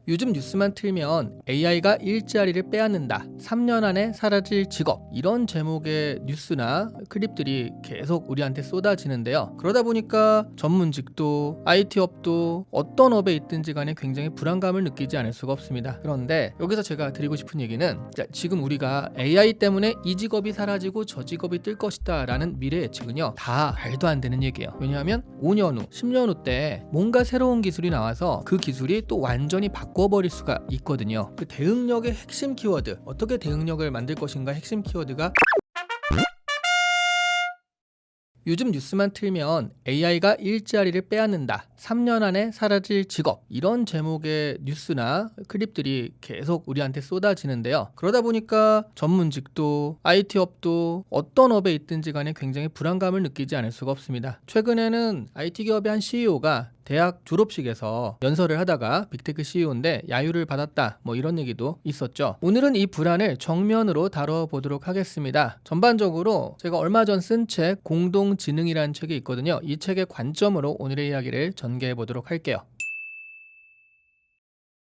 요즘 뉴스만 틀면 AI가 일자리를 빼앗는다. 3년 안에 사라질 직업. 이런 제목의 뉴스나 클립들이 계속 우리한테 쏟아지는데요. 그러다 보니까 전문직도 IT업도 어떤 업에 있든지 간에 굉장히 불안감을 느끼지 않을 수가 없습니다. 그런데 여기서 제가 드리고 싶은 얘기는 지금 우리가 AI 때문에 이 직업이 사라지고 저 직업이 뜰 것이다 라는 미래 예측은요, 다 말도 안 되는 얘기예요. 왜냐하면 5년 후, 10년 후 때 뭔가 새로운 기술이 나와서 그 기술이 또 완전히 바꿔버릴 수가 있거든요. 그 대응력의 핵심 키워드, 어떻게 대응력을 만들 것인가 핵심 키워드가 요즘 뉴스만 틀면 AI가 일자리를 빼앗는다. 3년 안에 사라질 직업. 이런 제목의 뉴스나 클립들이 계속 우리한테 쏟아지는데요. 그러다 보니까 전문직도 IT업도 어떤 업에 있든지 간에 굉장히 불안감을 느끼지 않을 수가 없습니다. 최근에는 IT 기업의 한 CEO가 대학 졸업식에서 연설을 하다가 빅테크 CEO인데 야유를 받았다, 뭐 이런 얘기도 있었죠. 오늘은 이 불안을 정면으로 다뤄보도록 하겠습니다. 전반적으로 제가 얼마 전 쓴 책 공동지능이라는 책이 있거든요. 이 책의 관점으로 오늘의 이야기를 전개해 보도록 할게요.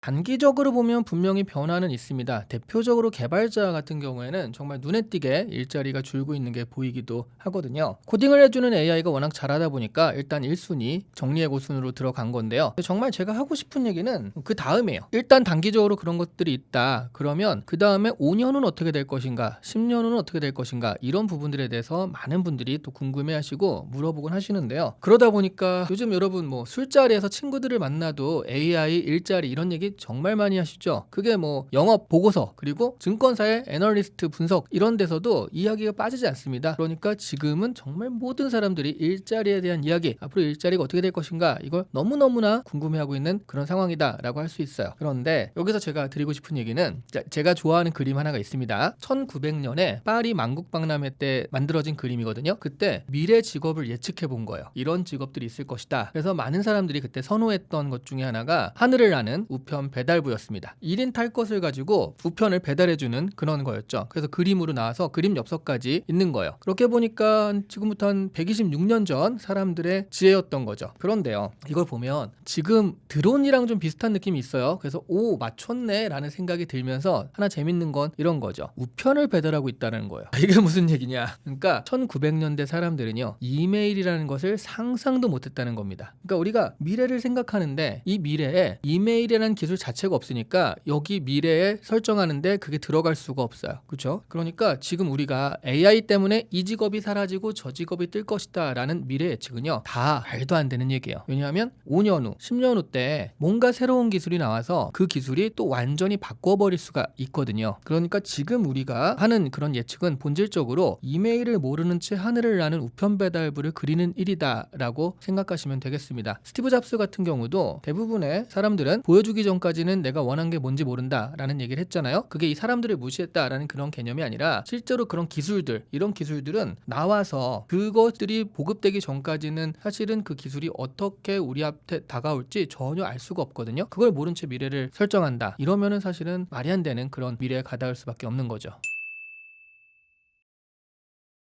단기적으로 보면 분명히 변화는 있습니다. 대표적으로 개발자 같은 경우에는 정말 눈에 띄게 일자리가 줄고 있는 게 보이기도 하거든요. 코딩을 해주는 AI가 워낙 잘하다 보니까 일단 1순위 정리해고순으로 들어간 건데요. 정말 제가 하고 싶은 얘기는 그 다음이에요. 일단 단기적으로 그런 것들이 있다. 그러면 그 다음에 5년 후는 어떻게 될 것인가, 10년 후는 어떻게 될 것인가, 이런 부분들에 대해서 많은 분들이 또 궁금해하시고 물어보곤 하시는데요. 그러다 보니까 요즘 여러분 뭐 술자리에서 친구들을 만나도 AI 일자리 이런 얘기 정말 많이 하시죠. 그게 뭐 영업 보고서 그리고 증권사의 애널리스트 분석 이런 데서도 이야기가 빠지지 않습니다. 그러니까 지금은 정말 모든 사람들이 일자리에 대한 이야기, 앞으로 일자리가 어떻게 될 것인가, 이걸 너무너무나 궁금해하고 있는 그런 상황이다 라고 할 수 있어요. 그런데 여기서 제가 드리고 싶은 얘기는, 제가 좋아하는 그림 하나가 있습니다. 1900년에 파리 만국박람회 때 만들어진 그림이거든요. 그때 미래 직업을 예측해 본 거예요. 이런 직업들이 있을 것이다. 그래서 많은 사람들이 그때 선호했던 것 중에 하나가 하늘을 나는 우편 배달부였습니다. 1인 탈 것을 가지고 우편을 배달해주는 그런 거였죠. 그래서 그림으로 나와서 그림 엽서까지 있는 거예요. 그렇게 보니까 지금부터 한 126년 전 사람들의 지혜였던 거죠. 그런데요, 이걸 보면 지금 드론이랑 좀 비슷한 느낌이 있어요. 그래서 오, 맞췄네 라는 생각이 들면서 하나 재밌는 건 이런 거죠. 우편을 배달하고 있다는 거예요. 이게 무슨 얘기냐, 그러니까 1900년대 사람들은요, 이메일이라는 것을 상상도 못했다는 겁니다. 그러니까 우리가 미래를 생각하는데 이 미래에 이메일이라는 기술 자체가 없으니까 여기 미래에 설정하는데 그게 들어갈 수가 없어요. 그렇죠? 그러니까 지금 우리가 AI 때문에 이 직업이 사라지고 저 직업이 뜰 것이다 라는 미래 예측은요, 다 말도 안 되는 얘기예요. 왜냐하면 5년 후, 10년 후 때 뭔가 새로운 기술이 나와서 그 기술이 또 완전히 바꿔버릴 수가 있거든요. 그러니까 지금 우리가 하는 그런 예측은 본질적으로 이메일을 모르는 채 하늘을 나는 우편 배달부를 그리는 일이다 라고 생각하시면 되겠습니다. 스티브 잡스 같은 경우도 대부분의 사람들은 보여주기 전까지는 내가 원한 게 뭔지 모른다 라는 얘기를 했잖아요. 그게 이 사람들을 무시했다라는 그런 개념이 아니라 실제로 그런 기술들, 이런 기술들은 나와서 그것들이 보급되기 전까지는 사실은 그 기술이 어떻게 우리 앞에 다가올지 전혀 알 수가 없거든요. 그걸 모른 채 미래를 설정한다, 이러면은 사실은 말이 안 되는 그런 미래에 가닿을 수밖에 없는 거죠.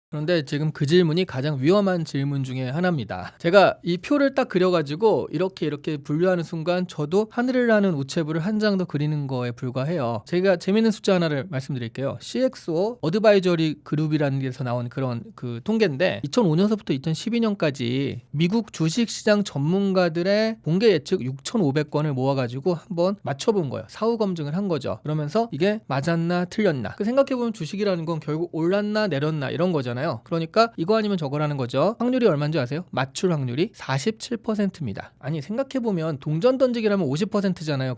그런데 지금 그 질문이 가장 위험한 질문 중에 하나입니다. 제가 이 표를 딱 그려가지고 이렇게 분류하는 순간 저도 하늘을 나는 우체부를 한 장 더 그리는 거에 불과해요. 제가 재밌는 숫자 하나를 말씀드릴게요. CXO 어드바이저리 그룹이라는 데서 나온 그런 그 통계인데 2005년서부터 2012년까지 미국 주식시장 전문가들의 공개 예측 6,500건을 모아가지고 한번 맞춰본 거예요. 사후 검증을 한 거죠. 그러면서 이게 맞았나 틀렸나, 그 생각해보면 주식이라는 건 결국 올랐나 내렸나 이런 거잖아요. 그러니까 이거 아니면 저거라는 거죠. 확률이 얼마인지 아세요? 맞출 확률이 47%입니다. 아니, 생각해보면 동전 던지기라면 50%잖아요.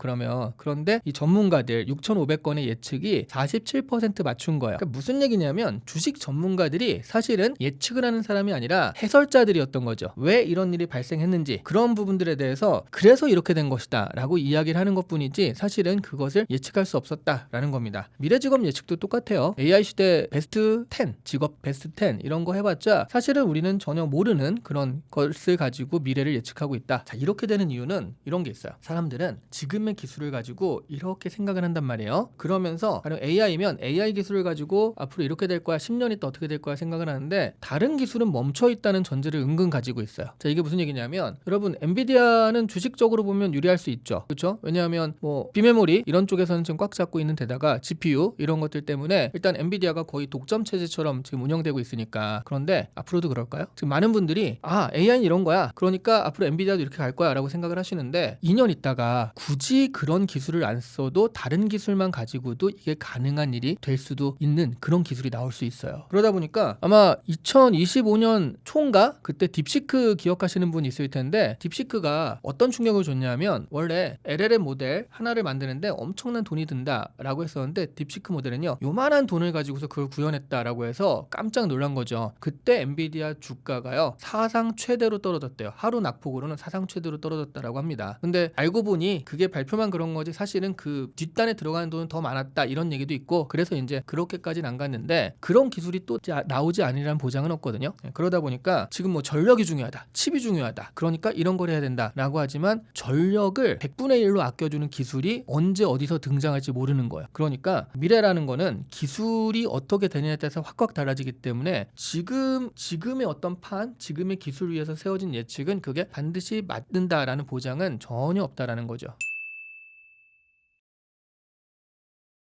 그런데 이 전문가들 6,500건의 예측이 47% 맞춘 거예요. 그러니까 무슨 얘기냐면 주식 전문가들이 사실은 예측을 하는 사람이 아니라 해설자들이었던 거죠. 왜 이런 일이 발생했는지, 그런 부분들에 대해서 그래서 이렇게 된 것이다 라고 이야기를 하는 것뿐이지 사실은 그것을 예측할 수 없었다라는 겁니다. 미래 직업 예측도 똑같아요. AI 시대 베스트 10, 직업 베스트 스텐 이런 거 해봤자 사실은 우리는 전혀 모르는 그런 것을 가지고 미래를 예측하고 있다. 자, 이렇게 되는 이유는 이런 게 있어요. 사람들은 지금의 기술을 가지고 이렇게 생각을 한단 말이에요. 그러면서 가령 AI면 AI 기술을 가지고 앞으로 이렇게 될 거야, 10년 있다 어떻게 될 거야 생각을 하는데 다른 기술은 멈춰 있다는 전제를 은근 가지고 있어요. 자, 이게 무슨 얘기냐면 여러분 엔비디아는 주식적으로 보면 유리할 수 있죠. 그렇죠? 왜냐하면 뭐 비메모리 이런 쪽에서는 지금 꽉 잡고 있는 데다가 GPU 이런 것들 때문에 일단 엔비디아가 거의 독점 체제처럼 지금 운영되고 있으니까. 그런데 앞으로도 그럴까요? 지금 많은 분들이 AI는 이런 거야, 그러니까 앞으로 엔비디아도 이렇게 갈 거야 라고 생각을 하시는데 2년 있다가 굳이 그런 기술을 안 써도 다른 기술만 가지고도 이게 가능한 일이 될 수도 있는 그런 기술이 나올 수 있어요. 그러다 보니까 아마 2025년 초인가 그때 딥시크 기억하시는 분 있을 텐데 딥시크가 어떤 충격을 줬냐면 원래 LLM 모델 하나를 만드는데 엄청난 돈이 든다라고 했었는데 딥시크 모델은요 요만한 돈을 가지고서 그걸 구현했다라고 해서 깜짝 놀란 거죠. 그때 엔비디아 주가가요 사상 최대로 떨어졌대요. 하루 낙폭으로는 사상 최대로 떨어졌다라고 합니다. 근데 알고 보니 그게 발표만 그런 거지 사실은 그 뒷단에 들어가는 돈은 더 많았다 이런 얘기도 있고, 그래서 이제 그렇게까지는 안 갔는데 그런 기술이 또 나오지 않으리라는 보장은 없거든요. 그러다 보니까 지금 뭐 전력이 중요하다, 칩이 중요하다, 그러니까 이런 걸 해야 된다라고 하지만 전력을 100분의 1로 아껴주는 기술이 언제 어디서 등장할지 모르는 거예요. 그러니까 미래라는 거는 기술이 어떻게 되느냐에 따라서 확 달라지기 때문에 지금의 어떤 지금의 기술 위에서 세워진 예측은 그게 반드시 맞는다라는 보장은 전혀 없다라는 거죠.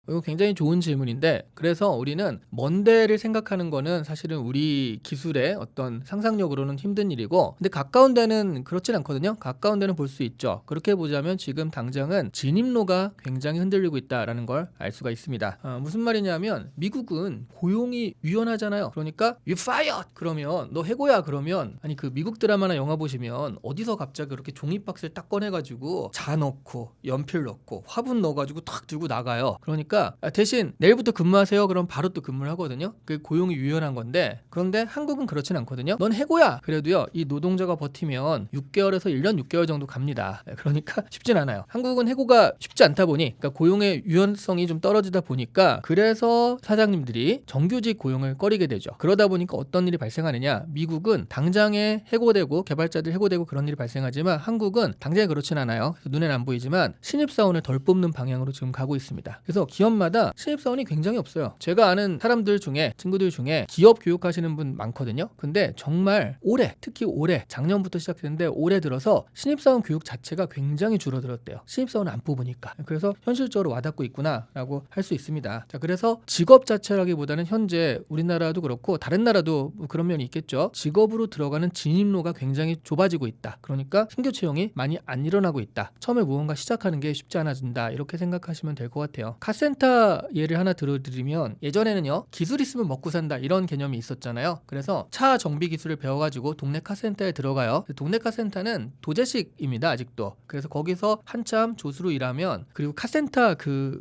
이거 굉장히 좋은 질문인데, 그래서 우리는 먼 데를 생각하는 거는 사실은 우리 기술의 어떤 상상력으로는 힘든 일이고, 근데 가까운 데는 그렇진 않거든요. 가까운 데는 볼 수 있죠. 그렇게 보자면 지금 당장은 진입로가 굉장히 흔들리고 있다라는 걸 알 수가 있습니다. 무슨 말이냐면 미국은 고용이 유연하잖아요. 그러니까 You fired! 그러면 너 해고야 그러면, 아니 그 미국 드라마나 영화 보시면 어디서 갑자기 그렇게 종이박스를 딱 꺼내가지고 자 넣고 연필 넣고 화분 넣어가지고 탁 들고 나가요. 그러니까 대신 내일부터 근무하세요 그럼 바로 또 근무를 하거든요. 그게 고용이 유연한 건데, 그런데 한국은 그렇진 않거든요. 넌 해고야 그래도요 이 노동자가 버티면 6개월에서 1년 6개월 정도 갑니다. 그러니까 쉽진 않아요. 한국은 해고가 쉽지 않다 보니, 그러니까 고용의 유연성이 좀 떨어지다 보니까 그래서 사장님들이 정규직 고용을 꺼리게 되죠. 그러다 보니까 어떤 일이 발생하느냐, 미국은 당장에 해고되고 개발자들 해고되고 그런 일이 발생하지만 한국은 당장에 그렇진 않아요. 눈에는 안 보이지만 신입사원을 덜 뽑는 방향으로 지금 가고 있습니다. 그래서 기업마다 신입사원이 굉장히 없어요. 제가 아는 사람들 중에, 친구들 중에 기업 교육하시는 분 많거든요. 근데 정말 특히 올해 작년부터 시작했는데 올해 들어서 신입사원 교육 자체가 굉장히 줄어들었대요. 신입사원을 안 뽑으니까. 그래서 현실적으로 와닿고 있구나라고 할 수 있습니다. 자, 그래서 직업 자체라기보다는 현재 우리나라도 그렇고 다른 나라도 그런 면이 있겠죠. 직업으로 들어가는 진입로가 굉장히 좁아지고 있다. 그러니까 신규 채용이 많이 안 일어나고 있다. 처음에 무언가 시작하는 게 쉽지 않아진다. 이렇게 생각하시면 될 것 같아요. 카센터 예를 하나 들어드리면, 예전에는요 기술 있으면 먹고 산다 이런 개념이 있었잖아요. 그래서 차 정비 기술을 배워가지고 동네 카센터에 들어가요. 동네 카센터는 도제식입니다 아직도. 그래서 거기서 한참 조수로 일하면, 그리고 카센터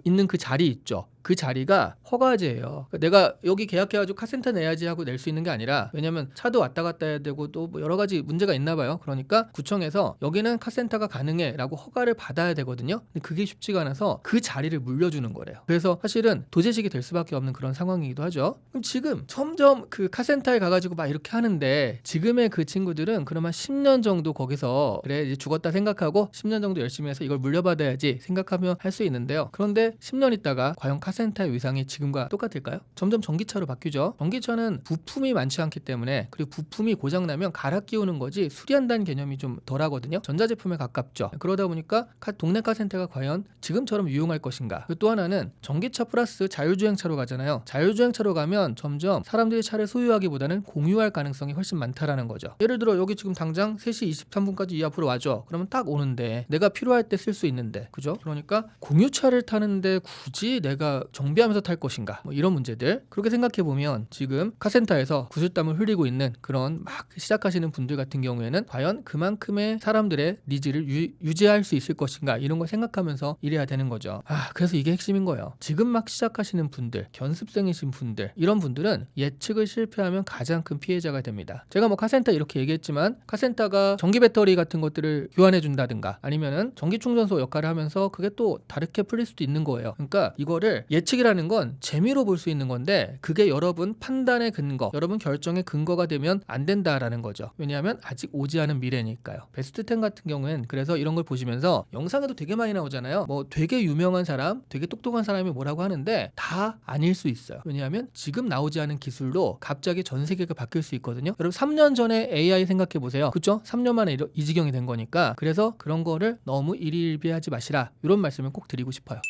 있는 그 자리 있죠, 그 자리가 허가제예요. 그러니까 내가 여기 계약해가지고 카센터 내야지 하고 낼 수 있는 게 아니라, 왜냐면 차도 왔다 갔다 해야 되고 또 뭐 여러 가지 문제가 있나 봐요. 그러니까 구청에서 여기는 카센터가 가능해 라고 허가를 받아야 되거든요. 근데 그게 쉽지가 않아서 그 자리를 물려주는 거래요. 그래서 사실은 도제식이 될 수밖에 없는 그런 상황이기도 하죠. 그럼 지금 점점 그 카센터에 가가지고 막 이렇게 하는데, 지금의 그 친구들은 그러면 10년 정도 거기서 그래 이제 죽었다 생각하고 10년 정도 열심히 해서 이걸 물려받아야지 생각하면 할 수 있는데요. 그런데 10년 있다가 과연 카센터의 위상이 지금과 똑같을까요? 점점 전기차로 바뀌죠. 전기차는 부품이 많지 않기 때문에, 그리고 부품이 고장나면 갈아 끼우는 거지 수리한다는 개념이 좀 덜하거든요. 전자제품에 가깝죠. 그러다 보니까 동네 카센터가 과연 지금처럼 유용할 것인가. 또 하나는 전기차 플러스 자율주행차로 가잖아요. 자율주행차로 가면 점점 사람들이 차를 소유하기보다는 공유할 가능성이 훨씬 많다라는 거죠. 예를 들어 여기 지금 당장 3시 23분까지 이 앞으로 와줘. 그러면 딱 오는데 내가 필요할 때 쓸 수 있는데, 그죠? 그러니까 공유차를 타는데 굳이 내가 정비하면서 탈 것인가, 뭐 이런 문제들. 그렇게 생각해 보면 지금 카센터에서 구슬땀을 흘리고 있는 그런 막 시작하시는 분들 같은 경우에는 과연 그만큼의 사람들의 니즈를 유지할 수 있을 것인가, 이런 걸 생각하면서 일해야 되는 거죠. 그래서 이게 핵심인 거예요. 지금 막 시작하시는 분들, 견습생이신 분들, 이런 분들은 예측을 실패하면 가장 큰 피해자가 됩니다. 제가 뭐 카센터 이렇게 얘기했지만, 카센터가 전기 배터리 같은 것들을 교환해 준다든가 아니면은 전기 충전소 역할을 하면서 그게 또 다르게 풀릴 수도 있는 거예요. 그러니까 이거를 예측이라는 건 재미로 볼 수 있는 건데 그게 여러분 판단의 근거, 여러분 결정의 근거가 되면 안 된다라는 거죠. 왜냐하면 아직 오지 않은 미래니까요. 베스트 10 같은 경우엔 그래서 이런 걸 보시면서 영상에도 되게 많이 나오잖아요. 뭐 되게 유명한 사람, 되게 똑똑한 사람이 뭐라고 하는데 다 아닐 수 있어요. 왜냐하면 지금 나오지 않은 기술로 갑자기 전 세계가 바뀔 수 있거든요. 여러분 3년 전에 AI 생각해 보세요. 그렇죠? 3년 만에 이 지경이 된 거니까. 그래서 그런 거를 너무 일희일비하지 마시라. 이런 말씀을 꼭 드리고 싶어요.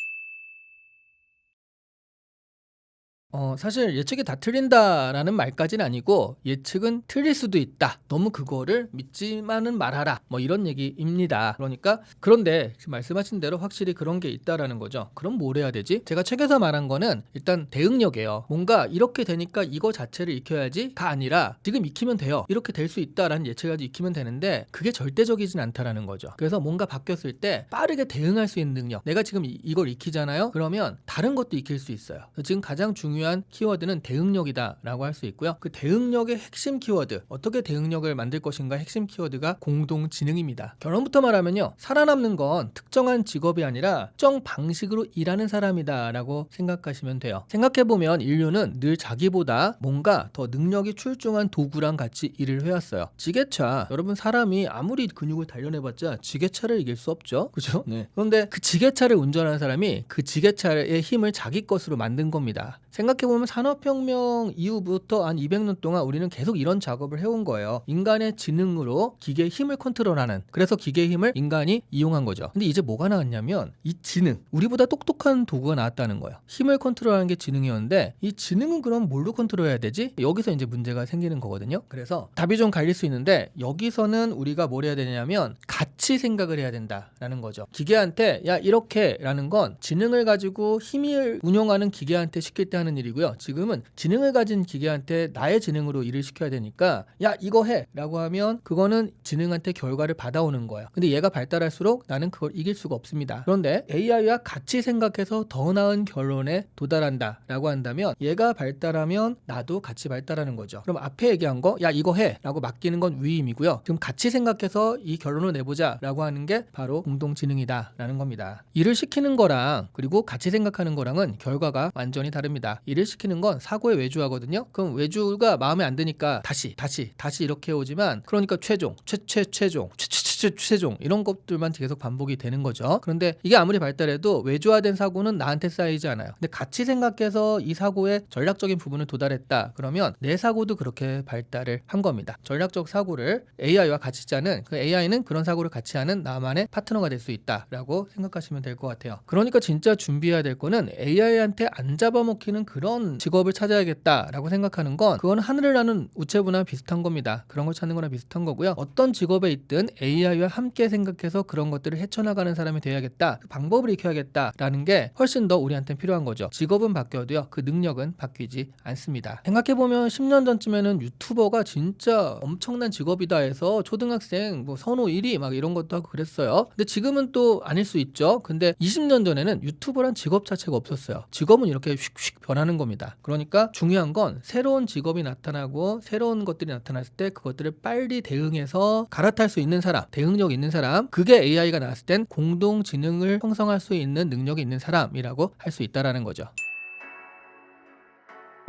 사실 예측이 다 틀린다라는 말까지는 아니고 예측은 틀릴 수도 있다. 너무 그거를 믿지만은 말아라. 뭐 이런 얘기입니다. 그러니까 그런데 지금 말씀하신 대로 확실히 그런 게 있다라는 거죠. 그럼 뭘 해야 되지? 제가 책에서 말한 거는 일단 대응력이에요. 뭔가 이렇게 되니까 이거 자체를 익혀야지가 아니라 지금 익히면 돼요. 이렇게 될 수 있다라는 예측까지 익히면 되는데 그게 절대적이진 않다라는 거죠. 그래서 뭔가 바뀌었을 때 빠르게 대응할 수 있는 능력. 내가 지금 이걸 익히잖아요. 그러면 다른 것도 익힐 수 있어요. 지금 가장 중요한 키워드는 대응력이다 라고 할 수 있고요. 그 대응력의 핵심 키워드, 어떻게 대응력을 만들 것인가 핵심 키워드가 공동지능입니다. 결론부터 말하면요, 살아남는 건 특정한 직업이 아니라 특정 방식으로 일하는 사람이다 라고 생각하시면 돼요. 생각해보면 인류는 늘 자기보다 뭔가 더 능력이 출중한 도구랑 같이 일을 해왔어요. 지게차, 여러분 사람이 아무리 근육을 단련해봤자 지게차를 이길 수 없죠, 그죠? 네. 그런데 그 지게차를 운전하는 사람이 그 지게차의 힘을 자기 것으로 만든 겁니다. 생각해보면 산업혁명 이후부터 한 200년 동안 우리는 계속 이런 작업을 해온 거예요. 인간의 지능으로 기계의 힘을 컨트롤하는, 그래서 기계의 힘을 인간이 이용한 거죠. 근데 이제 뭐가 나왔냐면 이 지능, 우리보다 똑똑한 도구가 나왔다는 거예요. 힘을 컨트롤하는 게 지능이었는데 이 지능은 그럼 뭘로 컨트롤해야 되지? 여기서 이제 문제가 생기는 거거든요. 그래서 답이 좀 갈릴 수 있는데 여기서는 우리가 뭘 해야 되냐면 같이 생각을 해야 된다라는 거죠. 기계한테 야 이렇게 라는 건 지능을 가지고 힘을 운용하는 기계한테 시킬 때 하는 일이고요. 지금은 지능을 가진 기계한테 나의 지능으로 일을 시켜야 되니까 야 이거 해 라고 하면 그거는 지능한테 결과를 받아오는 거예요. 근데 얘가 발달할수록 나는 그걸 이길 수가 없습니다. 그런데 AI와 같이 생각해서 더 나은 결론에 도달한다 라고 한다면 얘가 발달하면 나도 같이 발달하는 거죠. 그럼 앞에 얘기한 거 야 이거 해 라고 맡기는 건 위임이고요. 지금 같이 생각해서 이 결론을 내보자 라고 하는 게 바로 공동지능이다 라는 겁니다. 일을 시키는 거랑 그리고 같이 생각하는 거랑은 결과가 완전히 다릅니다. 일을 시키는 건 사고에 외주하거든요. 그럼 외주가 마음에 안 드니까 다시 이렇게 오지만 그러니까 최종 이런 것들만 계속 반복이 되는 거죠. 그런데 이게 아무리 발달해도 외주화된 사고는 나한테 쌓이지 않아요. 근데 같이 생각해서 이 사고의 전략적인 부분을 도달했다. 그러면 내 사고도 그렇게 발달을 한 겁니다. 전략적 사고를 AI와 같이 짜는, 그 AI는 그런 사고를 같이 하는 나만의 파트너가 될 수 있다라고 생각하시면 될 것 같아요. 그러니까 진짜 준비해야 될 거는 AI한테 안 잡아먹히는 그런 직업을 찾아야겠다라고 생각하는 건 그건 하늘을 나는 우체부나 비슷한 겁니다. 그런 걸 찾는 거나 비슷한 거고요. 어떤 직업에 있든 AI와 함께 생각해서 그런 것들을 헤쳐나가는 사람이 돼야겠다. 그 방법을 익혀야겠다라는 게 훨씬 더 우리한테는 필요한 거죠. 직업은 바뀌어도요. 그 능력은 바뀌지 않습니다. 생각해보면 10년 전쯤에는 유튜버가 진짜 엄청난 직업이다 해서 초등학생 뭐 선호 1위 막 이런 것도 하고 그랬어요. 근데 지금은 또 아닐 수 있죠. 근데 20년 전에는 유튜버란 직업 자체가 없었어요. 직업은 이렇게 휙휙 변하는 겁니다. 그러니까 중요한 건 새로운 직업이 나타나고 새로운 것들이 나타났을 때 그것들을 빨리 대응해서 갈아탈 수 있는 사람, 대응력 있는 사람, 그게 AI가 나왔을 땐 공동지능을 형성할 수 있는 능력이 있는 사람이라고 할 수 있다라는 거죠.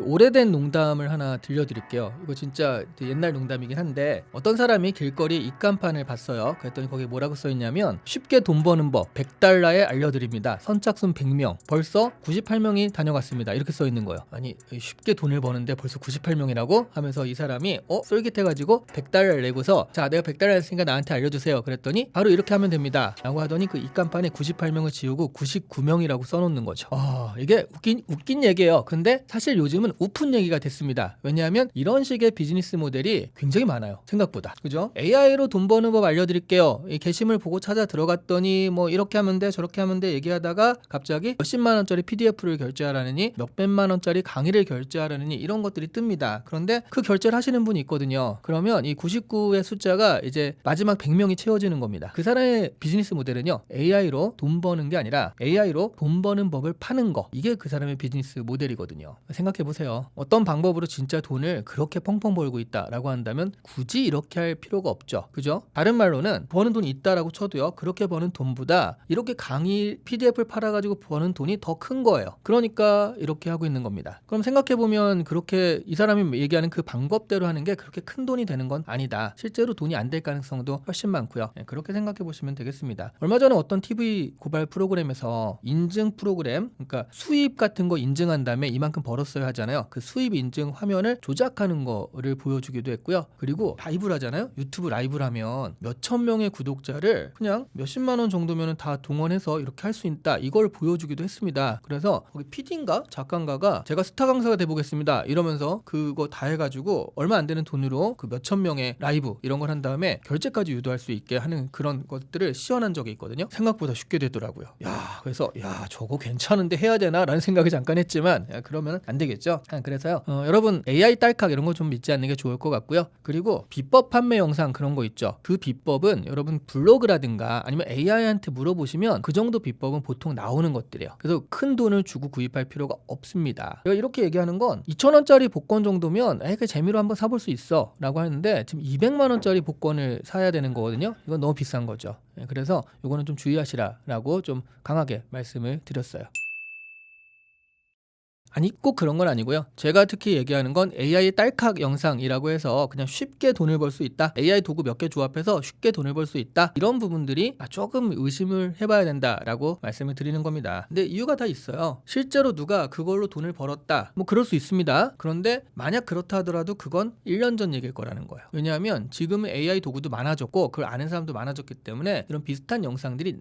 오래된 농담을 하나 들려드릴게요. 이거 진짜 옛날 농담이긴 한데 어떤 사람이 길거리 입간판을 봤어요. 그랬더니 거기에 뭐라고 써있냐면 쉽게 돈 버는 법 100달러에 알려드립니다. 선착순 100명 벌써 98명이 다녀갔습니다. 이렇게 써있는 거예요. 아니 쉽게 돈을 버는데 벌써 98명이라고? 하면서 이 사람이 쏠깃해가지고 100달러를 내고서 자 내가 100달러 했으니까 나한테 알려주세요. 그랬더니 바로 이렇게 하면 됩니다 라고 하더니 그 입간판에 98명을 지우고 99명이라고 써놓는 거죠. 이게 웃긴 얘기예요. 근데 사실 요즘은 오픈 얘기가 됐습니다. 왜냐하면 이런 식의 비즈니스 모델이 굉장히 많아요. 생각보다. 그죠? AI로 돈 버는 법 알려드릴게요. 이 게시물 보고 찾아 들어갔더니 뭐 이렇게 하면 돼 저렇게 하면 돼 얘기하다가 갑자기 몇십만 원짜리 PDF를 결제하라느니 몇백만 원짜리 강의를 결제하라느니 이런 것들이 뜹니다. 그런데 그 결제를 하시는 분이 있거든요. 그러면 이 99의 숫자가 이제 마지막 100명이 채워지는 겁니다. 그 사람의 비즈니스 모델은요. AI로 돈 버는 게 아니라 AI로 돈 버는 법을 파는 거. 이게 그 사람의 비즈니스 모델이거든요. 생각해보세요. 보세요. 어떤 방법으로 진짜 돈을 그렇게 펑펑 벌고 있다라고 한다면 굳이 이렇게 할 필요가 없죠. 그죠? 다른 말로는 버는 돈이 있다라고 쳐도요. 그렇게 버는 돈보다 이렇게 강의 PDF를 팔아가지고 버는 돈이 더 큰 거예요. 그러니까 이렇게 하고 있는 겁니다. 그럼 생각해보면 그렇게 이 사람이 얘기하는 그 방법대로 하는 게 그렇게 큰 돈이 되는 건 아니다. 실제로 돈이 안 될 가능성도 훨씬 많고요. 그렇게 생각해보시면 되겠습니다. 얼마 전에 어떤 TV 고발 프로그램에서 인증 프로그램, 그러니까 수입 같은 거 인증한 다음에 이만큼 벌었어야 하잖아요. 그 수입 인증 화면을 조작하는 거를 보여주기도 했고요. 그리고 라이브를 하잖아요. 유튜브 라이브를 하면 몇천 명의 구독자를 그냥 몇십만 원 정도면 다 동원해서 이렇게 할 수 있다. 이걸 보여주기도 했습니다. 그래서 거기 PD인가 작가인가가 제가 스타 강사가 돼보겠습니다. 이러면서 그거 다 해가지고 얼마 안 되는 돈으로 그 몇천 명의 라이브 이런 걸 한 다음에 결제까지 유도할 수 있게 하는 그런 것들을 시연한 적이 있거든요. 생각보다 쉽게 되더라고요. 그래서 저거 괜찮은데 해야 되나? 라는 생각을 잠깐 했지만 그러면 안 되겠죠. 그래서요. 여러분 AI 딸깍 이런 거 좀 믿지 않는 게 좋을 것 같고요. 그리고 비법 판매 영상 그런 거 있죠. 그 비법은 여러분 블로그라든가 아니면 AI한테 물어보시면 그 정도 비법은 보통 나오는 것들이에요. 그래서 큰 돈을 주고 구입할 필요가 없습니다. 제가 이렇게 얘기하는 건 2,000원짜리 복권 정도면 그 재미로 한번 사볼 수 있어 라고 하는데 지금 200만 원짜리 복권을 사야 되는 거거든요. 이건 너무 비싼 거죠. 그래서 이거는 좀 주의하시라라고 좀 강하게 말씀을 드렸어요. 아니 꼭 그런 건 아니고요. 제가 특히 얘기하는 건 AI 딸깍 영상이라고 해서 그냥 쉽게 돈을 벌 수 있다. AI 도구 몇 개 조합해서 쉽게 돈을 벌 수 있다. 이런 부분들이 조금 의심을 해봐야 된다라고 말씀을 드리는 겁니다. 근데 이유가 다 있어요. 실제로 누가 그걸로 돈을 벌었다. 뭐 그럴 수 있습니다. 그런데 만약 그렇다 하더라도 그건 1년 전 얘기일 거라는 거예요. 왜냐하면 지금은 AI 도구도 많아졌고 그걸 아는 사람도 많아졌기 때문에 이런 비슷한 영상들이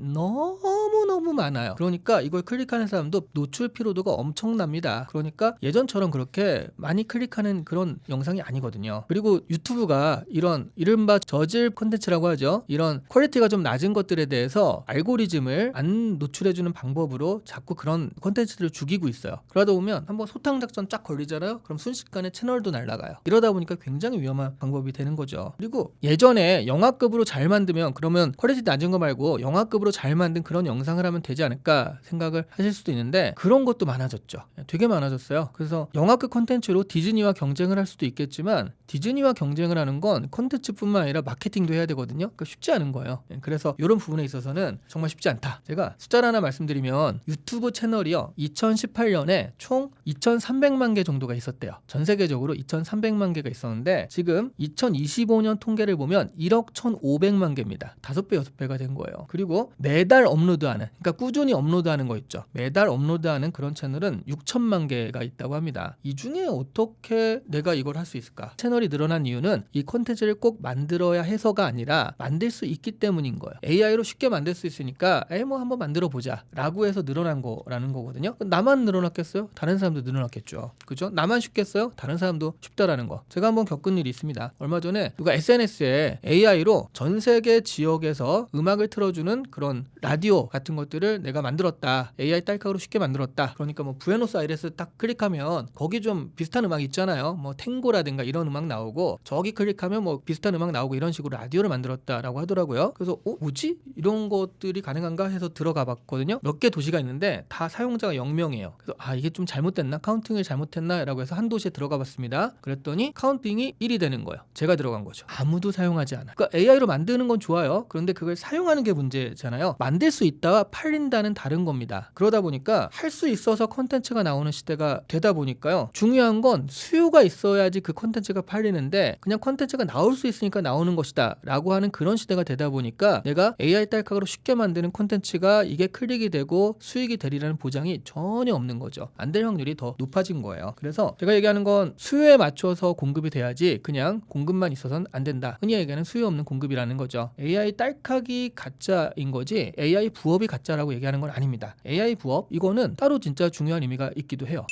너무 많아요. 그러니까 이걸 클릭하는 사람도 노출 피로도가 엄청납니다. 그러니까 예전처럼 그렇게 많이 클릭하는 그런 영상이 아니거든요. 그리고 유튜브가 이런 이른바 저질 콘텐츠라고 하죠. 이런 퀄리티가 좀 낮은 것들에 대해서 알고리즘을 안 노출해주는 방법으로 자꾸 그런 콘텐츠들을 죽이고 있어요. 그러다 보면 한번 소탕 작전 쫙 걸리잖아요. 그럼 순식간에 채널도 날아가요. 이러다 보니까 굉장히 위험한 방법이 되는 거죠. 그리고 예전에 영화급으로 잘 만들면 그러면 퀄리티 낮은 거 말고 영화급으로 잘 만든 그런 영상을 하면 되지 않을까 생각을 하실 수도 있는데 그런 것도 많아졌죠. 되게 많아졌어요. 그래서 영화급 콘텐츠로 디즈니와 경쟁을 할 수도 있겠지만 디즈니와 경쟁을 하는 건 콘텐츠뿐만 아니라 마케팅도 해야 되거든요. 그러니까 쉽지 않은 거예요. 그래서 이런 부분에 있어서는 정말 쉽지 않다. 제가 숫자를 하나 말씀드리면 유튜브 채널이요. 2018년에 총 2,300만 개 정도가 있었대요. 전 세계적으로 2,300만 개가 있었는데 지금 2025년 통계를 보면 1억 1,500만 개입니다. 5배, 6배가 된 거예요. 그리고 매달 업로드하는, 그러니까 꾸준히 업로드하는 거 있죠. 매달 업로드하는 그런 채널은 6천만 개가 있다고 합니다. 이 중에 어떻게 내가 이걸 할 수 있을까? 채널이 늘어난 이유는 이 콘텐츠를 꼭 만들어야 해서가 아니라 만들 수 있기 때문인 거예요. AI로 쉽게 만들 수 있으니까 뭐 한번 만들어 보자 라고 해서 늘어난 거라는 거거든요. 나만 늘어났겠어요? 다른 사람도 늘어났겠죠. 그죠? 나만 쉽겠어요? 다른 사람도 쉽다라는 거. 제가 한번 겪은 일이 있습니다. 얼마 전에 누가 SNS에 AI로 전 세계 지역에서 음악을 틀어주는 그런 라디오 같은 것들을 내가 만들었다. AI 딸깍으로 쉽게 만들었다. 그러니까 뭐 부에노스아이레스 딱 클릭하면 거기 좀 비슷한 음악 있잖아요. 뭐 탱고라든가 이런 음악 나오고 저기 클릭하면 뭐 비슷한 음악 나오고 이런 식으로 라디오를 만들었다라고 하더라고요. 그래서 뭐지? 이런 것들이 가능한가 해서 들어가 봤거든요. 몇 개 도시가 있는데 다 사용자가 0명이에요. 그래서 이게 좀 잘못됐나? 카운팅을 잘못했나? 라고 해서 한 도시에 들어가 봤습니다. 그랬더니 카운팅이 1이 되는 거예요. 제가 들어간 거죠. 아무도 사용하지 않아. 그러니까 AI로 만드는 건 좋아요. 그런데 그걸 사용하는 게 문제잖아요. 만들 수 있다와 팔린다는 다른 겁니다. 그러다 보니까 할 수 있어서 콘텐츠가 나오는 시대가 되다 보니까요. 중요한 건 수요가 있어야지 그 콘텐츠가 팔리는데 그냥 콘텐츠가 나올 수 있으니까 나오는 것이다 라고 하는 그런 시대가 되다 보니까 내가 AI 딸깍으로 쉽게 만드는 콘텐츠가 이게 클릭이 되고 수익이 되리라는 보장이 전혀 없는 거죠. 안 될 확률이 더 높아진 거예요. 그래서 제가 얘기하는 건 수요에 맞춰서 공급이 돼야지 그냥 공급만 있어서는 안 된다. 흔히 얘기하는 수요 없는 공급이라는 거죠. AI 딸깍이 가짜인 거지 AI 부업이 가짜라고 얘기하는 건 아닙니다. AI 부업 이거는 따로 진짜 중요한 의미가 있기도 해요.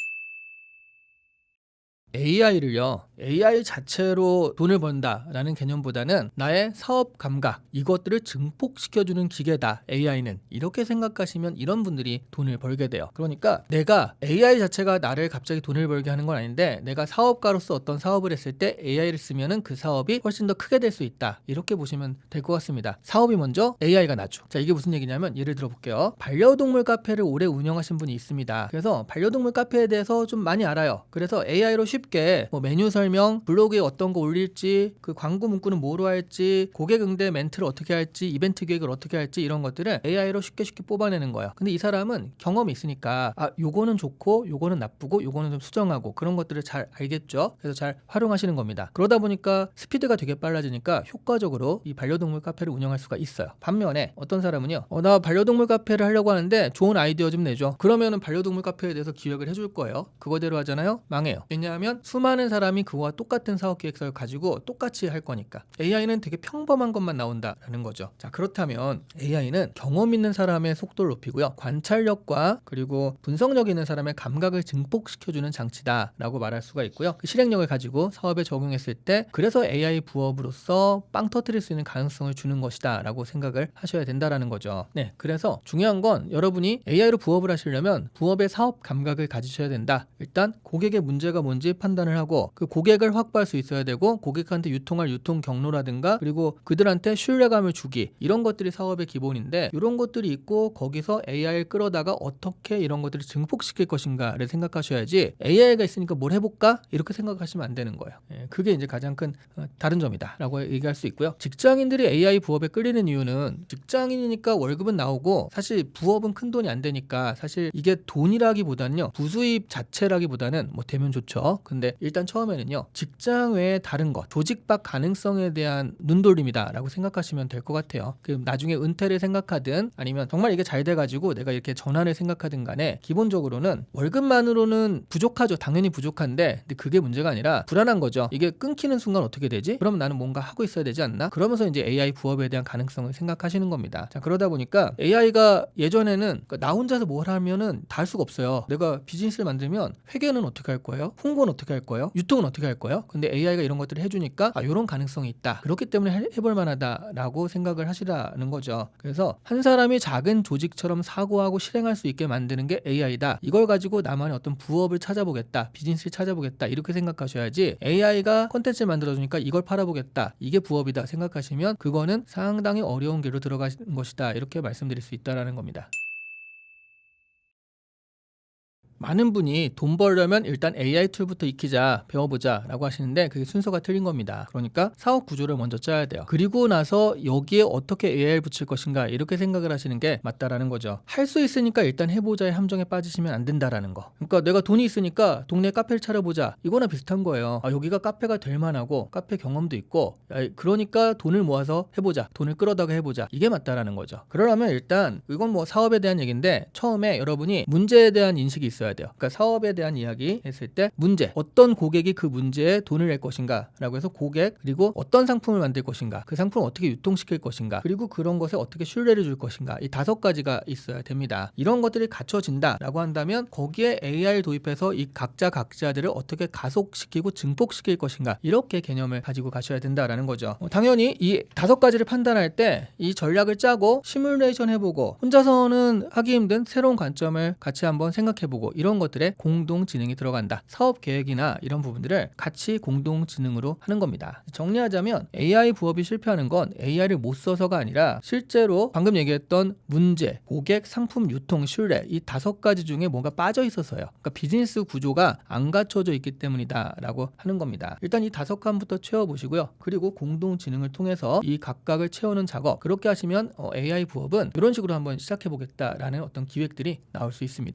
AI를요, AI 자체로 돈을 번다라는 개념보다는 나의 사업 감각, 이것들을 증폭시켜주는 기계다, AI는. 이렇게 생각하시면 이런 분들이 돈을 벌게 돼요. 그러니까 내가 AI 자체가 나를 갑자기 돈을 벌게 하는 건 아닌데, 내가 사업가로서 어떤 사업을 했을 때 AI를 쓰면은 그 사업이 훨씬 더 크게 될 수 있다, 이렇게 보시면 될 것 같습니다. 사업이 먼저, AI가 나죠. 자, 이게 무슨 얘기냐면 예를 들어 볼게요. 반려동물 카페를 오래 운영하신 분이 있습니다. 그래서 반려동물 카페에 대해서 좀 많이 알아요. 그래서 AI로 쉽게 뭐 메뉴 설명, 블로그에 어떤 거 올릴지, 그 광고 문구는 뭐로 할지, 고객 응대 멘트를 어떻게 할지, 이벤트 기획을 어떻게 할지, 이런 것들을 AI로 쉽게 뽑아내는 거예요. 근데 이 사람은 경험이 있으니까 요거는 좋고 요거는 나쁘고 요거는 좀 수정하고, 그런 것들을 잘 알겠죠. 그래서 잘 활용하시는 겁니다. 그러다 보니까 스피드가 되게 빨라지니까 효과적으로 이 반려동물 카페를 운영할 수가 있어요. 반면에 어떤 사람은요, 나 반려동물 카페를 하려고 하는데 좋은 아이디어 좀 내줘. 그러면은 반려동물 카페에 대해서 기획을 해줄 거예요. 그거대로 하잖아요. 망해요. 왜냐하면 수많은 사람이 그거와 똑같은 사업 계획서를 가지고 똑같이 할 거니까. AI는 되게 평범한 것만 나온다라는 거죠. 자, 그렇다면 AI는 경험 있는 사람의 속도를 높이고요, 관찰력과 그리고 분석력 있는 사람의 감각을 증폭시켜주는 장치다라고 말할 수가 있고요. 그 실행력을 가지고 사업에 적용했을 때, 그래서 AI 부업으로서 빵 터뜨릴 수 있는 가능성을 주는 것이다 라고 생각을 하셔야 된다라는 거죠. 네, 그래서 중요한 건 여러분이 AI로 부업을 하시려면 부업의 사업 감각을 가지셔야 된다. 일단 고객의 문제가 뭔지 판단을 하고, 그 고객을 확보할 수 있어야 되고, 고객한테 유통할 유통 경로라든가, 그리고 그들한테 신뢰감을 주기, 이런 것들이 사업의 기본인데, 이런 것들이 있고 거기서 AI를 끌어다가 어떻게 이런 것들을 증폭시킬 것인가를 생각하셔야지, AI가 있으니까 뭘 해볼까? 이렇게 생각하시면 안 되는 거예요. 그게 이제 가장 큰 다른 점이다 라고 얘기할 수 있고요. 직장인들이 AI 부업에 끌리는 이유는, 직장인이니까 월급은 나오고 사실 부업은 큰 돈이 안 되니까, 사실 이게 돈이라기보다는요, 부수입 자체라기보다는 뭐 되면 좋죠. 근데 일단 처음에는요, 직장 외에 다른 것, 조직 밖 가능성에 대한 눈돌림이다 라고 생각하시면 될 것 같아요. 그 나중에 은퇴를 생각하든, 아니면 정말 이게 잘 돼가지고 내가 이렇게 전환을 생각하든 간에, 기본적으로는 월급만으로는 부족하죠. 당연히 부족한데, 근데 그게 문제가 아니라 불안한 거죠. 이게 끊기는 순간 어떻게 되지? 그러면 나는 뭔가 하고 있어야 되지 않나? 그러면서 이제 AI 부업에 대한 가능성을 생각하시는 겁니다. 자, 그러다 보니까 AI가 예전에는 나 혼자서 뭘 하면은 다 할 수가 없어요. 내가 비즈니스를 만들면 회계는 어떻게 할 거예요? 홍보는 어떻게 할 거예요? 유통은 어떻게 할 거예요? 근데 AI가 이런 것들을 해주니까 이런 가능성이 있다, 그렇기 때문에 해볼 만하다라고 생각을 하시라는 거죠. 그래서 한 사람이 작은 조직처럼 사고하고 실행할 수 있게 만드는 게 AI다. 이걸 가지고 나만의 어떤 부업을 찾아보겠다, 비즈니스를 찾아보겠다, 이렇게 생각하셔야지, AI가 콘텐츠를 만들어주니까 이걸 팔아보겠다, 이게 부업이다 생각하시면 그거는 상당히 어려운 길로 들어가는 것이다, 이렇게 말씀드릴 수 있다라는 겁니다. 많은 분이 돈 벌려면 일단 AI 툴부터 익히자, 배워보자 라고 하시는데, 그게 순서가 틀린 겁니다. 그러니까 사업 구조를 먼저 짜야 돼요. 그리고 나서 여기에 어떻게 AI를 붙일 것인가, 이렇게 생각을 하시는 게 맞다라는 거죠. 할 수 있으니까 일단 해보자의 함정에 빠지시면 안 된다라는 거. 그러니까 내가 돈이 있으니까 동네 카페를 차려보자, 이거나 비슷한 거예요. 여기가 카페가 될 만하고 카페 경험도 있고, 그러니까 돈을 모아서 해보자, 돈을 끌어다가 해보자, 이게 맞다라는 거죠. 그러려면 일단 이건 뭐 사업에 대한 얘기인데, 처음에 여러분이 문제에 대한 인식이 있어야 돼요. 그러니까 사업에 대한 이야기 했을 때, 문제, 어떤 고객이 그 문제에 돈을 낼 것인가 라고 해서 고객, 그리고 어떤 상품을 만들 것인가, 그 상품을 어떻게 유통시킬 것인가, 그리고 그런 것에 어떻게 신뢰를 줄 것인가, 이 5가지가 있어야 됩니다. 이런 것들이 갖춰진다 라고 한다면, 거기에 AI를 도입해서 이 각자들을 어떻게 가속시키고 증폭시킬 것인가, 이렇게 개념을 가지고 가셔야 된다라는 거죠. 당연히 이 5가지를 판단할 때 이 전략을 짜고 시뮬레이션 해보고, 혼자서는 하기 힘든 새로운 관점을 같이 한번 생각해보고, 이런 것들에 공동지능이 들어간다. 사업 계획이나 이런 부분들을 같이 공동지능으로 하는 겁니다. 정리하자면 AI 부업이 실패하는 건 AI를 못 써서가 아니라, 실제로 방금 얘기했던 문제, 고객, 상품, 유통, 신뢰, 이 5가지 중에 뭔가 빠져 있어서요. 그러니까 비즈니스 구조가 안 갖춰져 있기 때문이다 라고 하는 겁니다. 일단 이 5칸부터 채워보시고요. 그리고 공동지능을 통해서 이 각각을 채우는 작업, 그렇게 하시면 AI 부업은 이런 식으로 한번 시작해보겠다라는 어떤 기획들이 나올 수 있습니다.